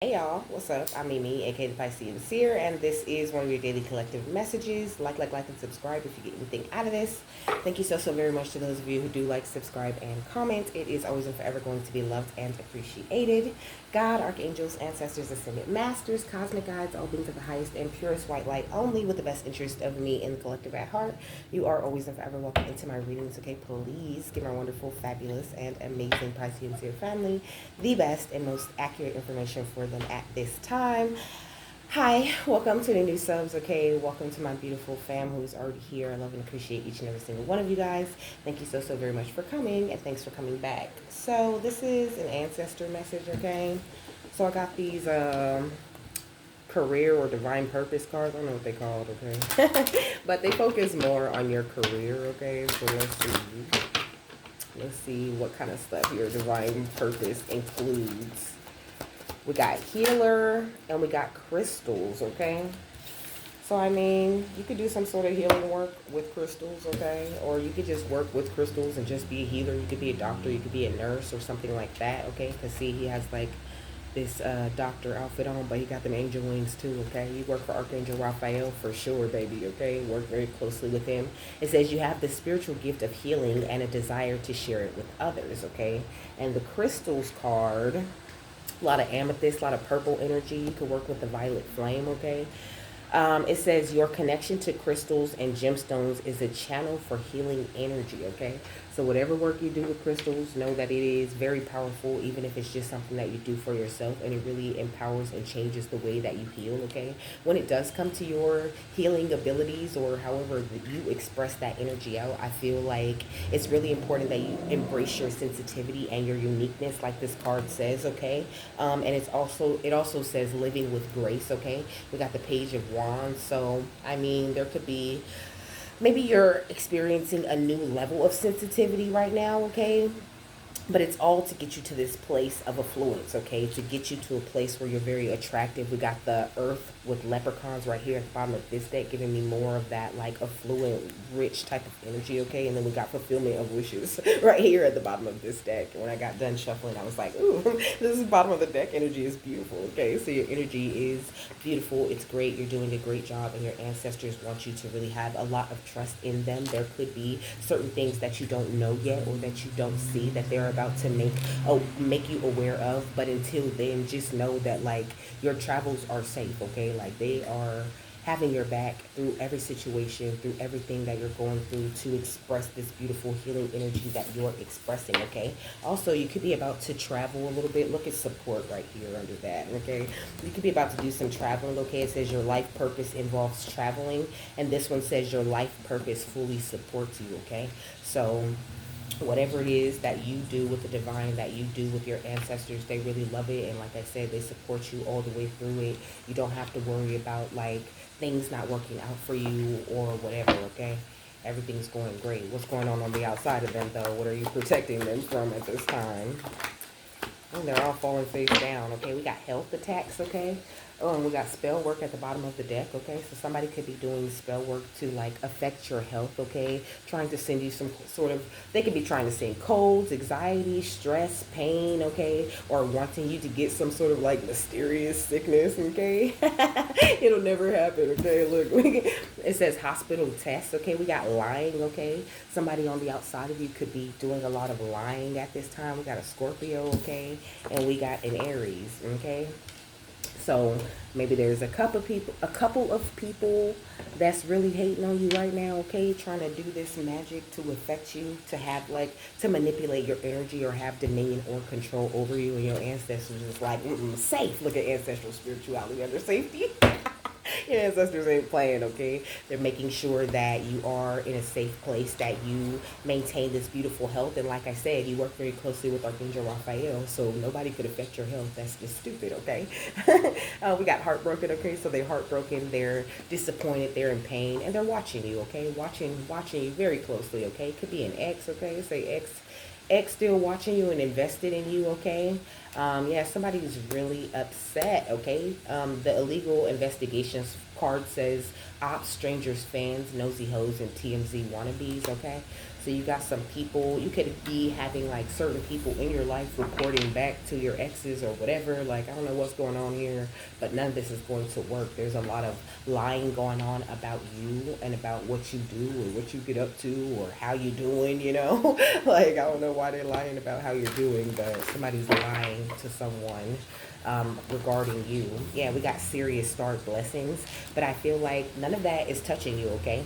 Hey y'all, what's up? I'm Mimi, aka the Piscean Seer, and this is one of your daily collective messages. Like, and subscribe if you get anything out of this. Thank you so very much to those of you who do like, subscribe, and comment. It is always and forever going to be loved and appreciated. God, archangels, ancestors, ascended masters, cosmic guides, all beings of the highest and purest white light, only with the best interest of me and the collective at heart. You are always and forever welcome into my readings, okay? Please give my wonderful, fabulous, and amazing Piscean Seer family the best and most accurate information for them at this time. Hi, welcome to the new subs, okay? Welcome to my beautiful fam who's already here. I love and appreciate each and every single one of you guys. Thank you so very much for coming, and thanks for coming back. So this is an ancestor message, okay? So I got these career or divine purpose cards. I don't know what they called, okay? But they focus more on your career, okay? So let's see. Let's see what kind of stuff your divine purpose includes. We got healer and we got crystals, okay? So, I mean, you could do some sort of healing work with crystals, okay? Or you could just work with crystals and just be a healer. You could be a doctor, you could be a nurse or something like that, okay? Because, see, he has, like, this doctor outfit on, but he got them angel wings too, okay? You work for Archangel Raphael for sure, baby, okay? Work very closely with him. It says you have the spiritual gift of healing and a desire to share it with others, okay? And the crystals card, a lot of amethyst, a lot of purple energy. You can work with the violet flame, okay? It says your connection to crystals and gemstones is a channel for healing energy, okay? So whatever work you do with crystals, know that it is very powerful, even if it's just something that you do for yourself, and it really empowers and changes the way that you heal, okay? When it does come to your healing abilities or however you express that energy out, I feel like it's really important that you embrace your sensitivity and your uniqueness, like this card says, okay? And it also says living with grace, okay? We got the Page of Wands, so I mean, there could be maybe you're experiencing a new level of sensitivity right now, okay? But it's all to get you to this place of affluence, okay? To get you to a place where you're very attractive. We got the earth with leprechauns right here at the bottom of this deck, giving me more of that like affluent, rich type of energy, okay? And then we got fulfillment of wishes right here at the bottom of this deck. When I got done shuffling, I was like, ooh, this is bottom of the deck energy is beautiful, okay? So your energy is beautiful. It's great. You're doing a great job, and your ancestors want you to really have a lot of trust in them. There could be certain things that you don't know yet or that you don't see that they're about to make you aware of, but until then, just know that like your travels are safe, okay? Like they are having your back through every situation, through everything that you're going through, to express this beautiful healing energy that you're expressing, okay? Also, you could be about to travel a little bit. Look at support right here under that, okay? You could be about to do some traveling, okay? It says your life purpose involves traveling, and this one says your life purpose fully supports you, okay? So whatever it is that you do with the divine, that you do with your ancestors, they really love it. And like I said, they support you all the way through it. You don't have to worry about like things not working out for you or whatever, okay? Everything's going great. What's going on the outside of them, though? What are you protecting them from at this time? And they're all falling face down, okay? We got health attacks, okay? Oh, and we got spell work at the bottom of the deck, okay? So somebody could be doing spell work to, like, affect your health, okay? Trying to send you some sort of, they could be trying to send colds, anxiety, stress, pain, okay? Or wanting you to get some sort of, like, mysterious sickness, okay? It'll never happen, okay? Look, it says hospital tests, okay? We got lying, okay? Somebody on the outside of you could be doing a lot of lying at this time. We got a Scorpio, okay? And we got an Aries, okay? So maybe there's a couple of people that's really hating on you right now, okay? Trying to do this magic to affect you, to have like to manipulate your energy or have dominion or control over you, and your ancestors is like, safe. Look at ancestral spirituality under safety. Your ancestors ain't playing, okay? They're making sure that you are in a safe place, that you maintain this beautiful health. And like I said, you work very closely with Archangel Raphael, so nobody could affect your health. That's just stupid, okay? We got heartbroken, okay? So they're heartbroken, they're disappointed, they're in pain, and they're watching you, okay? Watching you very closely, okay? It could be an ex, okay? Say ex still watching you and invested in you, okay? Yeah, somebody's really upset, okay? The illegal investigations card says ops, strangers, fans, nosy hoes, and TMZ wannabes, okay? So you got some people, you could be having like certain people in your life reporting back to your exes or whatever. Like, I don't know what's going on here, but none of this is going to work. There's a lot of lying going on about you and about what you do or what you get up to or how you doing, you know? Like, I don't know why they're lying about how you're doing, but somebody's lying to someone regarding you. Yeah, we got serious star blessings, but I feel like none of that is touching you, okay?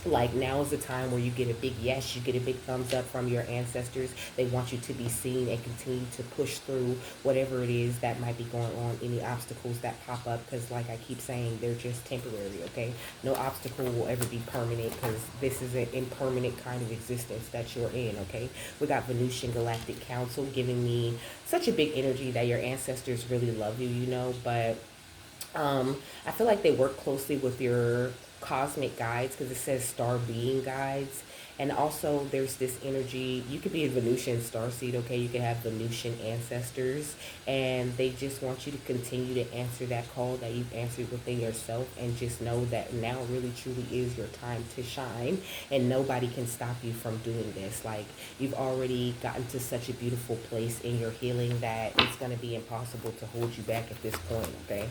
Like, now is the time where you get a big yes, you get a big thumbs up from your ancestors. They want you to be seen and continue to push through whatever it is that might be going on, any obstacles that pop up, because like I keep saying, they're just temporary, okay? No obstacle will ever be permanent, because this is an impermanent kind of existence that you're in, okay? We got Venusian Galactic Council giving me such a big energy that your ancestors really love you, you know, but I feel like they work closely with your cosmic guides, because it says star being guides. And also, there's this energy. You could be a Venusian star seed, okay? You could have Venusian ancestors, and they just want you to continue to answer that call that you've answered within yourself, and just know that now really truly is your time to shine, and nobody can stop you from doing this. Like, you've already gotten to such a beautiful place in your healing that it's going to be impossible to hold you back at this point, okay?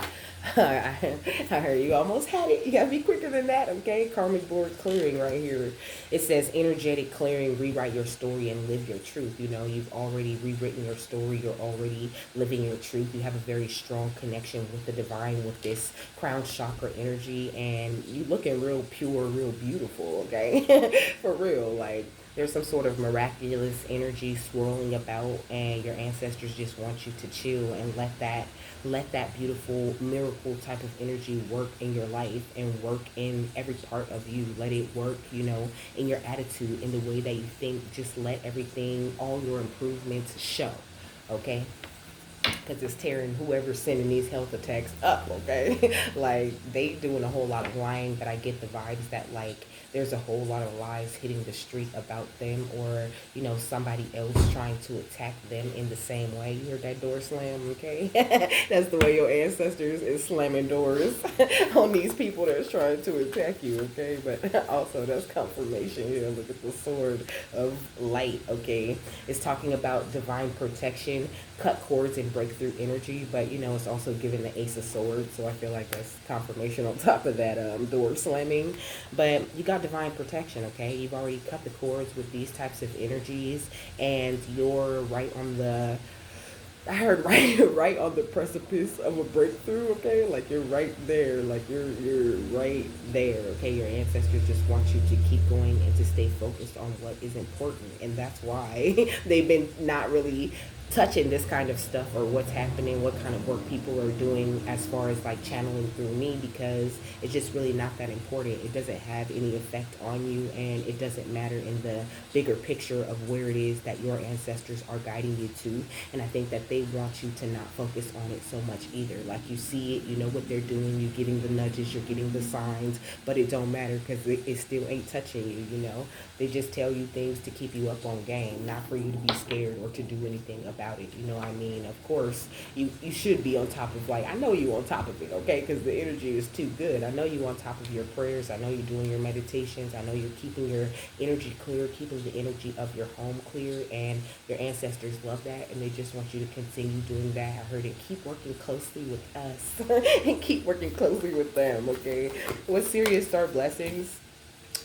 I heard you almost had it. You got to be quicker than that, okay? Karmic board clearing right here. It says energetic clearing, rewrite your story and live your truth. You know, you've already rewritten your story. You're already living your truth. You have a very strong connection with the divine, with this crown chakra energy, and you looking real pure, real beautiful, okay? For real. Like, there's some sort of miraculous energy swirling about, and your ancestors just want you to chill and let that beautiful miracle type of energy work in your life and work in every part of you. Let it work, you know, in your attitude, in the way that you think. Just let everything, all your improvements show, okay? Because it's tearing whoever's sending these health attacks up, okay? Like, they doing a whole lot of lying, but I get the vibes that, like, there's a whole lot of lies hitting the street about them, or, you know, somebody else trying to attack them in the same way. You heard that door slam, okay? That's the way your ancestors is slamming doors on these people that's trying to attack you, okay? But also, that's confirmation here. Look at the sword of light, okay? It's talking about divine protection, cut cords, and breakthrough energy, but, you know, it's also giving the Ace of Swords, so I feel like that's confirmation on top of that door slamming. But you got divine protection, okay? You've already cut the cords with these types of energies, and you're right on the, I heard right on the precipice of a breakthrough, okay? Like, you're right there, like you're right there, okay? Your ancestors just want you to keep going and to stay focused on what is important, and that's why they've been not really touching this kind of stuff, or what's happening, what kind of work people are doing as far as like channeling through me, because it's just really not that important. It doesn't have any effect on you, and it doesn't matter in the bigger picture of where it is that your ancestors are guiding you to. And I think that they want you to not focus on it so much either. Like, you see it, you know what they're doing, you're getting the nudges, you're getting the signs, but it don't matter, because it still ain't touching you, you know. They just tell you things to keep you up on game, not for you to be scared or to do anything about it. You know what I mean? Of course, you should be on top of, like, I know you on top of it, okay? Because the energy is too good. I know you on top of your prayers. I know you're doing your meditations. I know you're keeping your energy clear, keeping the energy of your home clear, and your ancestors love that, and they just want you to continue doing that. I heard it. Keep working closely with us and keep working closely with them, okay? With serious star blessings,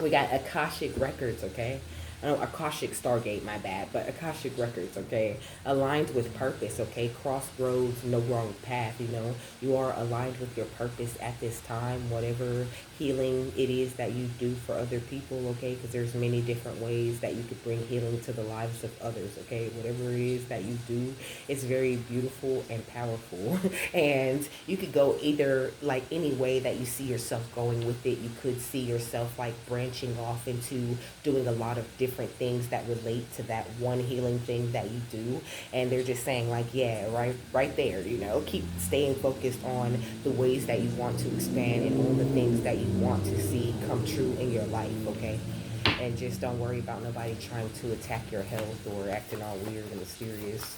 we got Akashic Records, okay? Akashic Stargate, my bad, but Akashic Records, okay? Aligned with purpose, okay? Crossroads, no wrong path, you know? You are aligned with your purpose at this time, whatever healing it is that you do for other people, okay? Because there's many different ways that you could bring healing to the lives of others, okay? Whatever it is that you do, it's very beautiful and powerful. And you could go either, like, any way that you see yourself going with it. You could see yourself, like, branching off into doing a lot of different things that relate to that one healing thing that you do. And they're just saying, like, yeah, right there, you know, keep staying focused on the ways that you want to expand and on the things that you want to see come true in your life, okay? And just don't worry about nobody trying to attack your health or acting all weird and mysterious.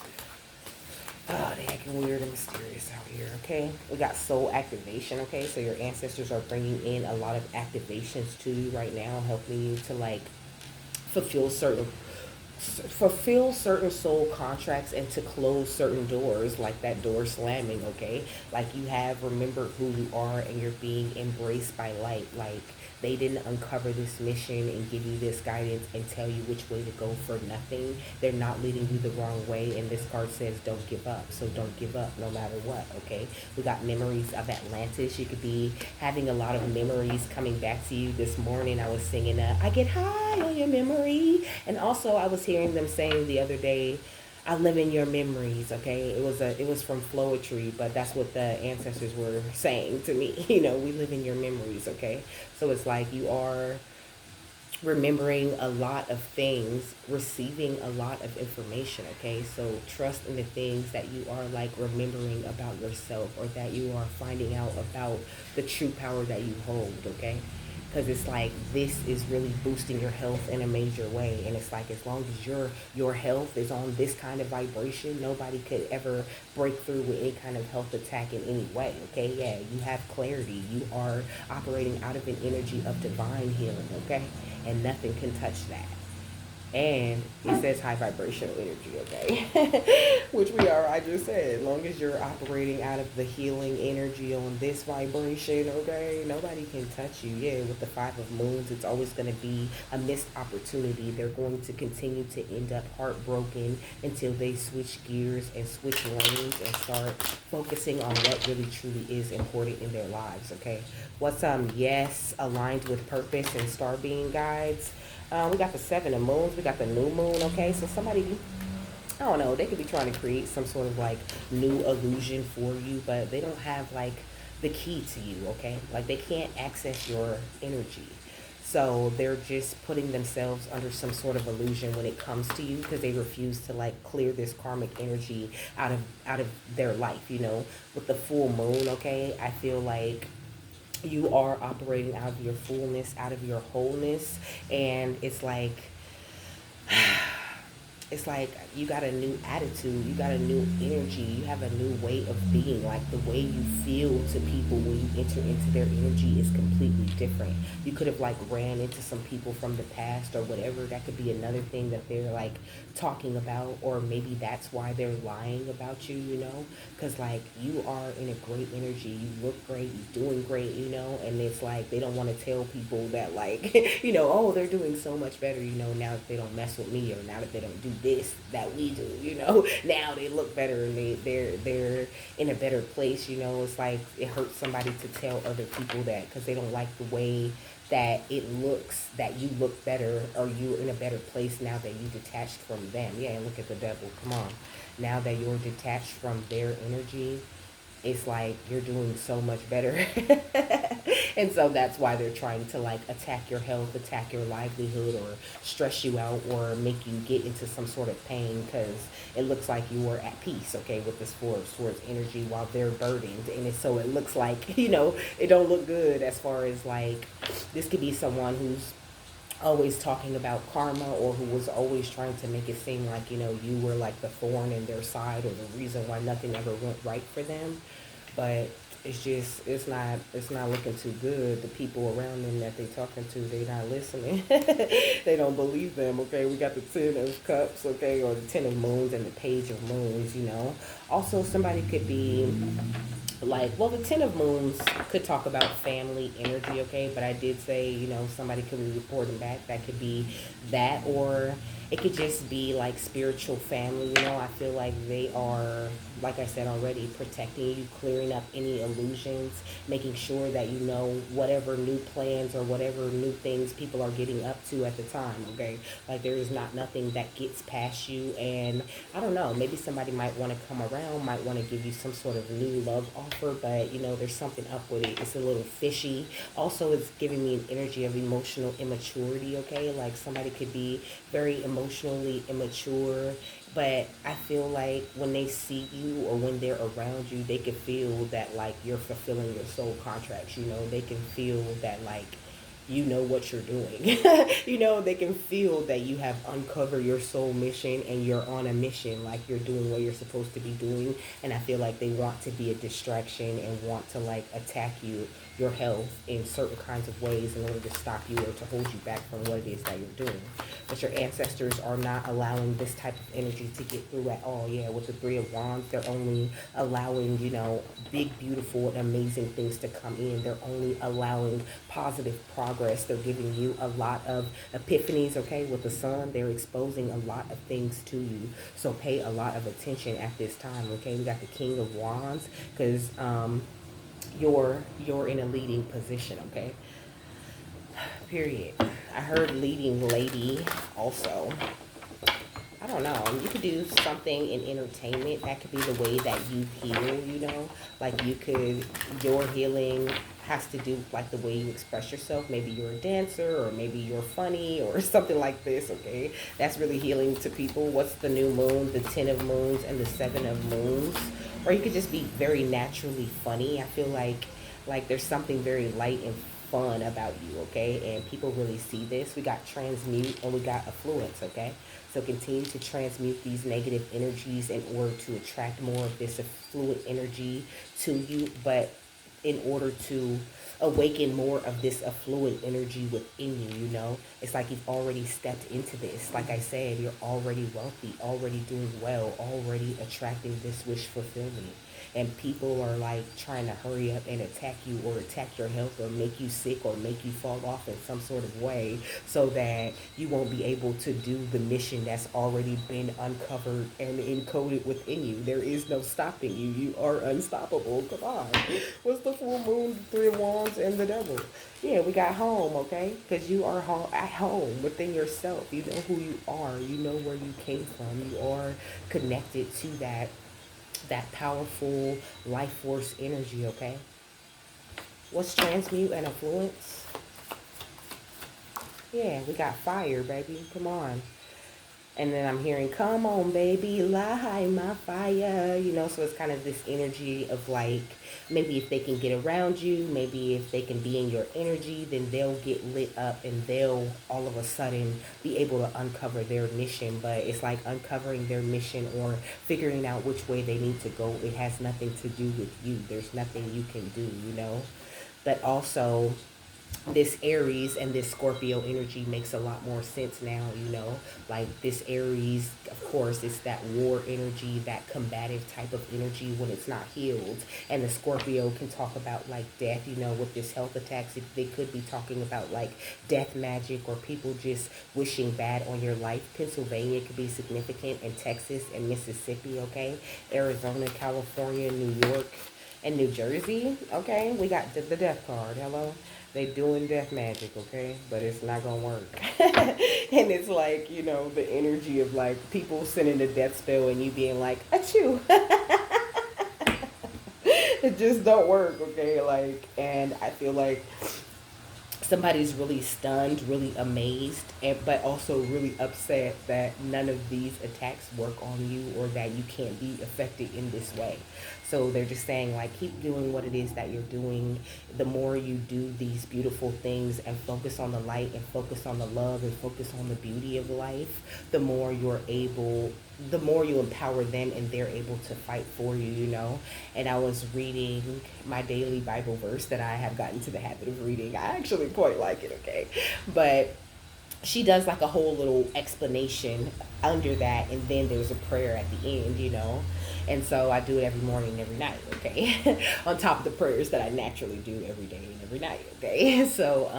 Oh, they acting weird and mysterious out here, okay? We got soul activation, okay? So your ancestors are bringing in a lot of activations to you right now, helping you to like fulfill certain fulfill certain soul contracts and to close certain doors, like that door slamming, okay? Like you have remembered who you are and you're being embraced by light. Like they didn't uncover this mission and give you this guidance and tell you which way to go for nothing. They're not leading you the wrong way, and this card says don't give up. So don't give up no matter what, okay? We got memories of Atlantis. You could be having a lot of memories coming back to you. This morning I was singing I get high on your memory, and also I was hearing them saying the other day, I live in your memories, okay? It was from Floetry, but that's what the ancestors were saying to me. You know, we live in your memories, okay? So it's like you are remembering a lot of things, receiving a lot of information, okay? So trust in the things that you are like remembering about yourself, or that you are finding out about the true power that you hold, okay? Because it's like this is really boosting your health in a major way, and it's like as long as your health is on this kind of vibration, nobody could ever break through with any kind of health attack in any way, okay? Yeah, you have clarity, you are operating out of an energy of divine healing, okay? And nothing can touch that. And it says high vibrational energy, okay? Which we are, I just said, as long as you're operating out of the healing energy on this vibration, okay? Nobody can touch you. Yeah, with the Five of Moons, it's always going to be a missed opportunity. They're going to continue to end up heartbroken until they switch gears and switch lanes and start focusing on what really truly is important in their lives, okay? What's yes, aligned with purpose and star being guides. We got the Seven of Moons. We got the New Moon. Okay, so somebody, I don't know, they could be trying to create some sort of like new illusion for you, but they don't have like the key to you. Okay, like they can't access your energy. So they're just putting themselves under some sort of illusion when it comes to you, because they refuse to like clear this karmic energy out of their life. You know, with the full moon. Okay, I feel like you are operating out of your fullness, out of your wholeness, and it's like you got a new attitude, you got a new energy, you have a new way of being. Like the way you feel to people when you enter into their energy is completely different. You could have like ran into some people from the past or whatever. That could be another thing that they're like talking about, or maybe that's why they're lying about you, you know? Because like you are in a great energy, you look great, you're doing great, you know? And it's like they don't want to tell people that like you know, oh, they're doing so much better, you know, now that they don't mess with me, or now that they don't do this that we do, you know. Now they look better and they're in a better place, you know. It's like it hurts somebody to tell other people that, because they don't like the way that it looks, that you look better or you're in a better place now that you detached from them. Yeah, look at the devil, come on. Now that you're detached from their energy, it's like you're doing so much better. And so that's why they're trying to like attack your health, attack your livelihood, or stress you out, or make you get into some sort of pain, because it looks like you are at peace, okay, with this Four of Swords energy while they're burdened. And it's, so it looks like, you know, it don't look good, as far as like this could be someone who's always talking about karma, or who was always trying to make it seem like, you know, you were like the thorn in their side, or the reason why nothing ever went right for them. But it's just, it's not looking too good. The people around them that they talking to, they not listening. They don't believe them, okay? We got the Ten of Cups, okay, or the Ten of Moons and the Page of Moons, you know. Also, somebody could be like, well, the Ten of Moons could talk about family energy, okay? But I did say, you know, somebody could be reporting back. That could be that, or it could just be like spiritual family, you know. I feel like they are, like I said already, protecting you, clearing up any illusions, making sure that you know whatever new plans or whatever new things people are getting up to at the time, okay? Like there is not nothing that gets past you. And I don't know, maybe somebody might want to come around, might want to give you some sort of new love offer, but you know, there's something up with it. It's a little fishy. Also, it's giving me an energy of emotional immaturity, okay? Like somebody could be very emotionally immature, but I feel like when they see you or when they're around you, they can feel that like you're fulfilling your soul contracts, you know. They can feel that like you know what you're doing. You know, they can feel that you have uncovered your soul mission and you're on a mission, like you're doing what you're supposed to be doing. And I feel like they want to be a distraction and want to like attack you, your health, in certain kinds of ways in order to stop you or to hold you back from what it is that you're doing. But your ancestors are not allowing this type of energy to get through at all. Yeah, with the Three of Wands, they're only allowing, you know, big, beautiful, and amazing things to come in. They're only allowing positive progress. They're giving you a lot of epiphanies, okay? With the sun, they're exposing a lot of things to you. So pay a lot of attention at this time, okay? We got the King of Wands because you're in a leading position, okay? Period. I heard leading lady also. I don't know. You could do something in entertainment. That could be the way that you heal, you know? Like you could, your healing has to do like the way you express yourself. Maybe you're a dancer or maybe you're funny or something like this, okay? That's really healing to people. What's the new moon, the 10 of moons, and the 7 of moons? Or you could just be very naturally funny. I feel like there's something very light and fun about you, okay? And people really see this. We got transmute and we got affluence, okay? So continue to transmute these negative energies in order to attract more of this affluent energy to you, but in order to awaken more of this affluent energy within you, you know? It's like you've already stepped into this. Like I said, you're already wealthy, already doing well, already attracting this wish fulfillment. And people are like trying to hurry up and attack you or attack your health or make you sick or make you fall off in some sort of way so that you won't be able to do the mission that's already been uncovered and encoded within you. There is no stopping you. You are unstoppable. Come on. What's the full moon, the Three of Wands, and the Devil? Yeah, we got home, okay? Because you are at home within yourself. You know who you are. You know where you came from. You are connected to that powerful life force energy, okay? What's transmute and affluence? Yeah, we got fire, baby. Come on. And then I'm hearing, come on, baby, light my fire. You know, so it's kind of this energy of like, maybe if they can get around you, maybe if they can be in your energy, then they'll get lit up and they'll all of a sudden be able to uncover their mission. But it's like uncovering their mission or figuring out which way they need to go. It has nothing to do with you. There's nothing you can do, you know. But also, this Aries and this Scorpio energy makes a lot more sense now, you know. Like this Aries, of course, it's that war energy, that combative type of energy when it's not healed. And the Scorpio can talk about like death, you know, with this health attacks. They could be talking about like death magic or people just wishing bad on your life. Pennsylvania could be significant, and Texas and Mississippi, okay? Arizona, California, New York, and New Jersey, okay? We got the death card, hello? They doing death magic, okay? But it's not gonna work. And it's like, you know, the energy of like people sending a death spell and you being like, achoo. It just don't work, okay? Like, and I feel like somebody's really stunned, really amazed, but also really upset that none of these attacks work on you or that you can't be affected in this way. So they're just saying like, keep doing what it is that you're doing. The more you do these beautiful things and focus on the light and focus on the love and focus on the beauty of life, the more you're able, the more you empower them and they're able to fight for you, you know. And I was reading my daily Bible verse that I have gotten to the habit of reading. I actually quite like it, okay? But she does like a whole little explanation under that, and then there's a prayer at the end, you know. And so I do it every morning and every night, okay? On top of the prayers that I naturally do every day and every night, okay? So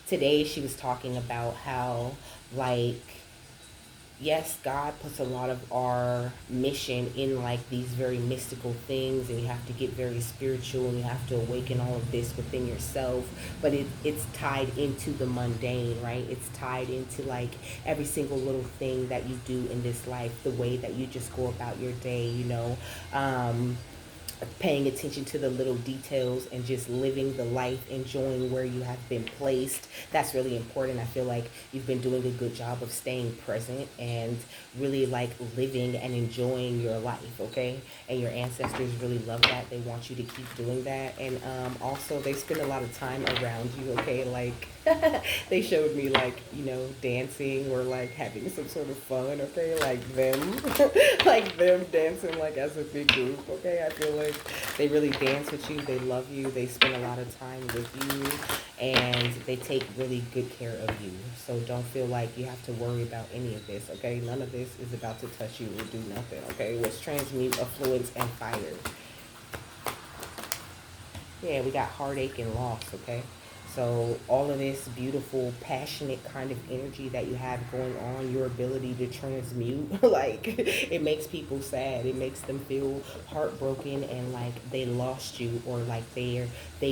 today she was talking about how, like, yes, God puts a lot of our mission in like these very mystical things, and you have to get very spiritual and you have to awaken all of this within yourself, but it's tied into the mundane, right? It's tied into like every single little thing that you do in this life, the way that you just go about your day, you know. paying attention to the little details and just living the life, enjoying where you have been placed. That's really important. I feel like you've been doing a good job of staying present and really like living and enjoying your life, okay? And your ancestors really love that. They want you to keep doing that. And also, they spend a lot of time around you, okay? Like, they showed me, like, you know, dancing or like having some sort of fun, okay? Like them, like them dancing like as a big group, okay? I feel like they really dance with you. They love you. They spend a lot of time with you, and they take really good care of you. So don't feel like you have to worry about any of this, okay? None of this is about to touch you or do nothing, okay? Let's transmute affluence and fire. Yeah, we got heartache and loss, okay? So all of this beautiful, passionate kind of energy that you have going on, your ability to transmute, like it makes people sad. It makes them feel heartbroken and like they lost you, or like they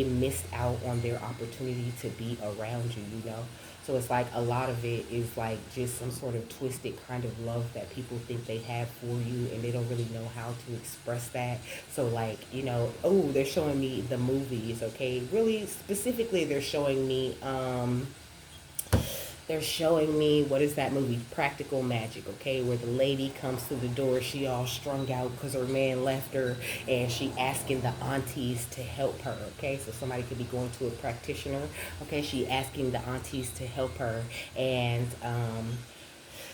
missed out on their opportunity to be around you, you know? So it's like a lot of it is like just some sort of twisted kind of love that people think they have for you, and they don't really know how to express that. So like, you know, oh, they're showing me the movies, okay? Really specifically, they're showing me, what is that movie? Practical Magic, okay? Where the lady comes through the door, she all strung out because her man left her, and she asking the aunties to help her, okay? So somebody could be going to a practitioner, okay? She asking the aunties to help her, and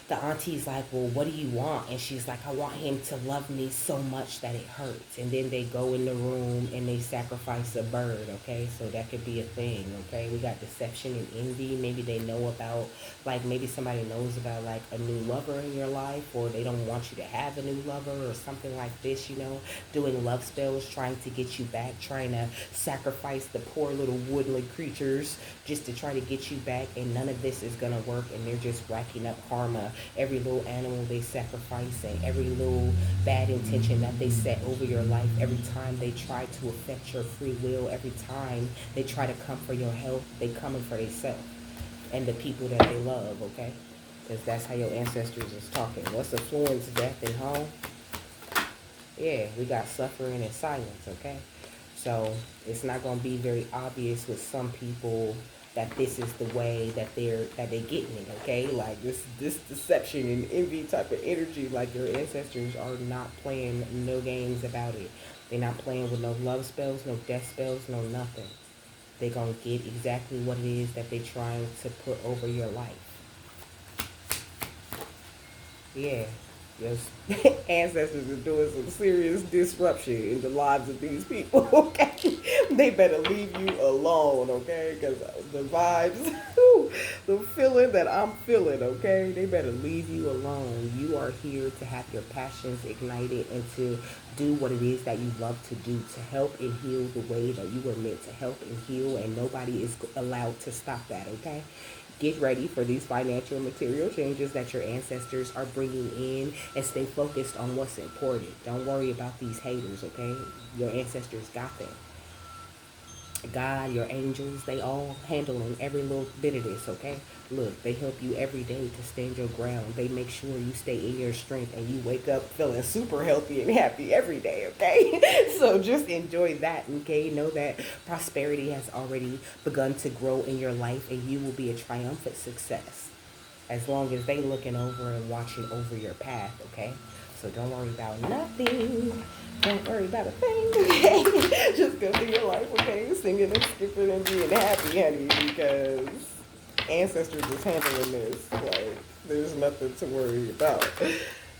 the auntie's like, well, what do you want? And she's like, I want him to love me so much that it hurts. And then they go in the room and they sacrifice a bird, okay? So that could be a thing, okay? We got deception and envy. Maybe they know about, like, maybe somebody knows about, like, a new lover in your life, or they don't want you to have a new lover or something like this, you know? Doing love spells, trying to get you back, trying to sacrifice the poor little woodland creatures just to try to get you back. And none of this is going to work, and they're just racking up karma. Every little animal they sacrifice, and every little bad intention that they set over your life, every time they try to affect your free will, every time they try to come for your health, they coming for themselves and the people that they love, okay? Because that's how your ancestors is talking. What's affluence, death, and home? Yeah, we got suffering and silence, okay? So it's not going to be very obvious with some people that this is the way that they getting it, okay? Like this deception and envy type of energy, like your ancestors are not playing no games about it. They're not playing with no love spells, no death spells, no nothing. They're gonna get exactly what it is that they're trying to put over your life. Yeah. Your ancestors are doing some serious disruption in the lives of these people, okay? They better leave you alone, okay? Because the vibes, the feeling that I'm feeling, okay? They better leave you alone. You are here to have your passions ignited and to do what it is that you love to do, to help and heal the way that you were meant to help and heal, and nobody is allowed to stop that, okay? Get ready for these financial and material changes that your ancestors are bringing in, and stay focused on what's important. Don't worry about these haters, okay? Your ancestors got them. God, your angels, they all handling every little bit of this, okay? Look, they help you every day to stand your ground. They make sure you stay in your strength and you wake up feeling super healthy and happy every day, okay? So just enjoy that, okay? Know that prosperity has already begun to grow in your life, and you will be a triumphant success as long as they looking over and watching over your path, okay? So don't worry about nothing. Don't worry about a thing, okay? Just go through your life, okay? Singing and skipping and being happy, honey, because ancestors is handling this. Like, there's nothing to worry about.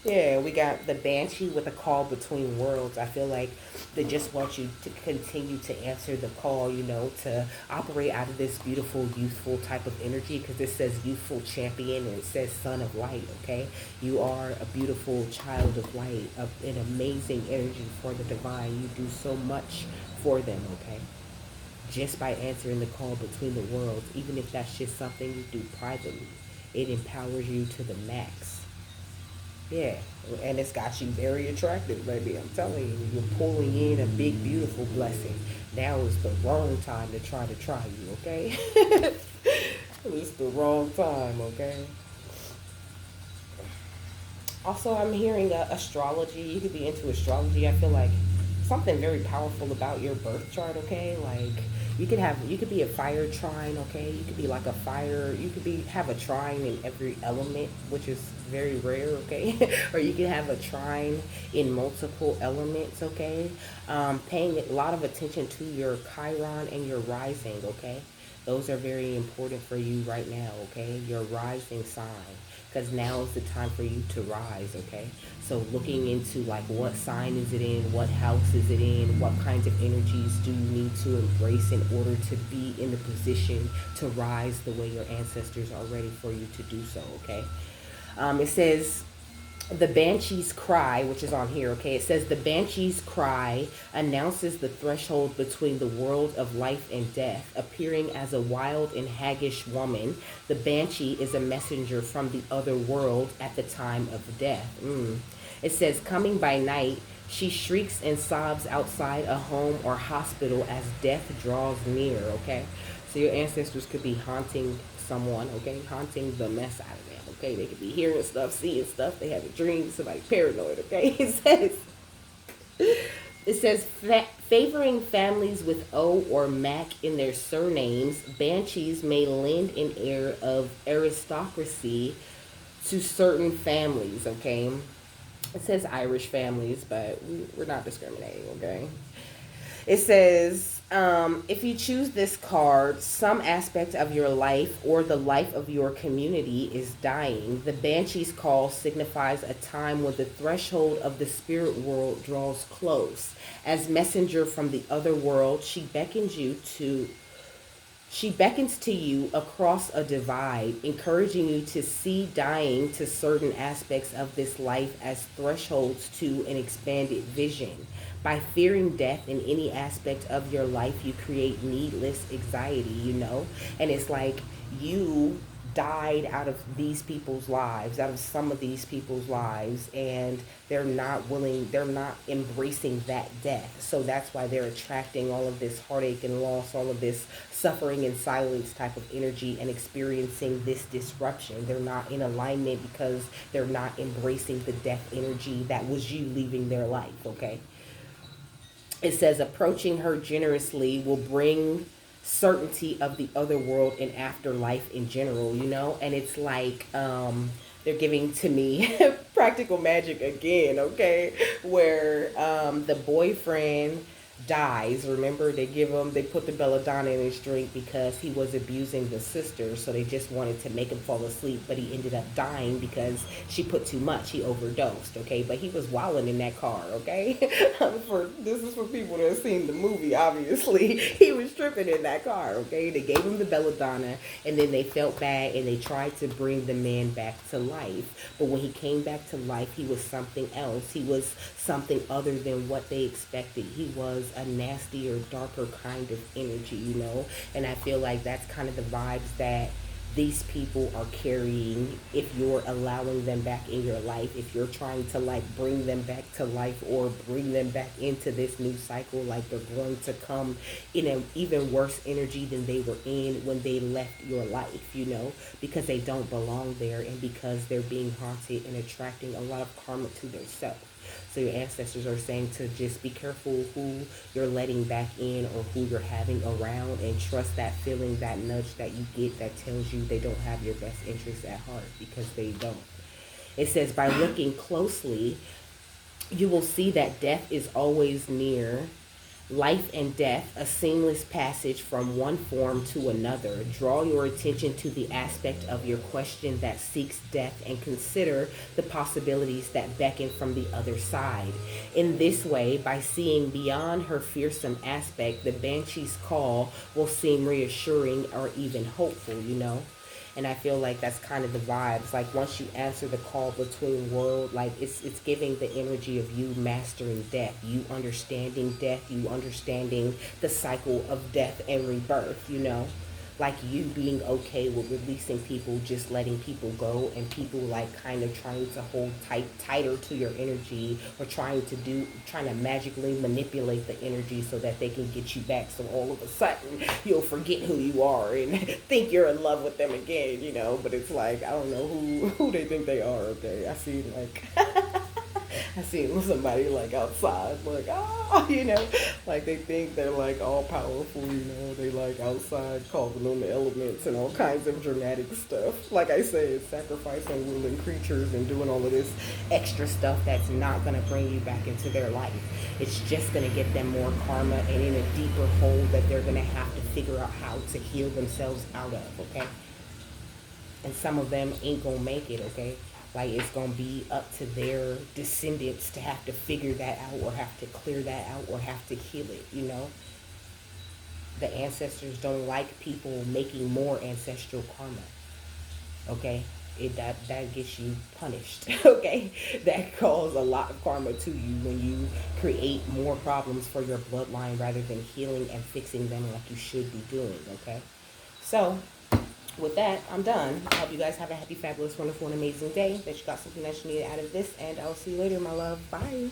Yeah, we got the Banshee with a call between worlds. I feel like they just want you to continue to answer the call, you know, to operate out of this beautiful, youthful type of energy, because this says youthful champion and it says son of light, okay? You are a beautiful child of light, an amazing energy for the divine. You do so much for them, okay? Just by answering the call between the worlds, even if that's just something you do privately, it empowers you to the max. Yeah, and it's got you very attractive, baby. I'm telling you, you're pulling in a big, beautiful blessing. Now is the wrong time to try you, okay? It's the wrong time, okay? Also, I'm hearing astrology. You could be into astrology. I feel like something very powerful about your birth chart, okay? Like you could be a fire trine, okay? You could be like a fire, you could be have a trine in every element, which is very rare, okay? Or you could have a trine in multiple elements, okay? Paying a lot of attention to your Chiron and your rising, okay? Those are very important for you right now, okay? Your rising sign. Because now is the time for you to rise, okay? So looking into like what sign is it in, what house is it in, what kinds of energies do you need to embrace in order to be in the position to rise the way your ancestors are ready for you to do so, okay? It says the banshee's cry, which is on here, okay? It says the banshee's cry announces the threshold between the world of life and death. Appearing as a wild and haggish woman, the banshee is a messenger from the other world at the time of death. It says, coming by night, she shrieks and sobs outside a home or hospital as death draws near, okay? So your ancestors could be haunting someone, okay? Haunting the mess out of them, okay? They could be hearing stuff, seeing stuff. They have a dream, somebody paranoid, okay? It says favoring families with O or Mac in their surnames, banshees may lend an air of aristocracy to certain families, okay? It says Irish families, but we're not discriminating, okay? It says, if you choose this card, some aspect of your life or the life of your community is dying. The Banshee's call signifies a time when the threshold of the spirit world draws close. As messenger from the other world, she beckons to you across a divide, encouraging you to see dying to certain aspects of this life as thresholds to an expanded vision. By fearing death in any aspect of your life, you create needless anxiety, you know? And it's like you died out of these people's lives, out of some of these people's lives, and they're not embracing that death. So that's why they're attracting all of this heartache and loss, all of this suffering and silence type of energy and experiencing this disruption. They're not in alignment because they're not embracing the death energy that was you leaving their life, okay? It says approaching her generously will bring certainty of the other world and afterlife in general, you know? And it's like they're giving to me practical magic again, okay? Where the boyfriend dies. Remember, they put the belladonna in his drink because he was abusing the sister, so they just wanted to make him fall asleep, but he ended up dying because she put too much. He overdosed, okay? But he was wilding in that car, okay? This is for people that have seen the movie, obviously. He was tripping in that car, okay? They gave him the belladonna, and then they felt bad, and they tried to bring the man back to life. But when he came back to life, he was something else. He was something other than what they expected. He was a nastier, darker kind of energy, you know? And I feel like that's kind of the vibes that these people are carrying if you're allowing them back in your life, if you're trying to like bring them back to life or bring them back into this new cycle, like they're going to come in an even worse energy than they were in when they left your life, you know, because they don't belong there and because they're being haunted and attracting a lot of karma to themselves. So your ancestors are saying to just be careful who you're letting back in or who you're having around, and trust that feeling, that nudge that you get that tells you they don't have your best interests at heart, because they don't. It says by looking closely, you will see that death is always near. Life and death, a seamless passage from one form to another. Draw your attention to the aspect of your question that seeks death and consider the possibilities that beckon from the other side. In this way, by seeing beyond her fearsome aspect, the banshee's call will seem reassuring or even hopeful, you know? And I feel like that's kind of the vibes. Like once you answer the call between world, like it's giving the energy of you mastering death, you understanding death, you understanding the cycle of death and rebirth, you know? Like you being okay with releasing people, just letting people go, and people like kind of trying to hold tighter to your energy, or trying to magically manipulate the energy so that they can get you back. So all of a sudden you'll forget who you are and think you're in love with them again, you know? But it's like, I don't know who they think they are, okay? I see like I seen somebody like outside, like, ah, you know, like they think they're like all powerful, you know, they like outside calling on the elements and all kinds of dramatic stuff. Like I said, sacrificing willing creatures and doing all of this extra stuff that's not going to bring you back into their life. It's just going to get them more karma and in a deeper hole that they're going to have to figure out how to heal themselves out of, okay? And some of them ain't gonna make it, okay? Like it's gonna be up to their descendants to have to figure that out or have to clear that out or have to heal it, you know? The ancestors don't like people making more ancestral karma, okay? That gets you punished, okay? That calls a lot of karma to you when you create more problems for your bloodline rather than healing and fixing them like you should be doing, okay? So with that, I'm done. I hope you guys have a happy, fabulous, wonderful, and amazing day. That you got something that you need out of this. And I'll see you later, my love. Bye.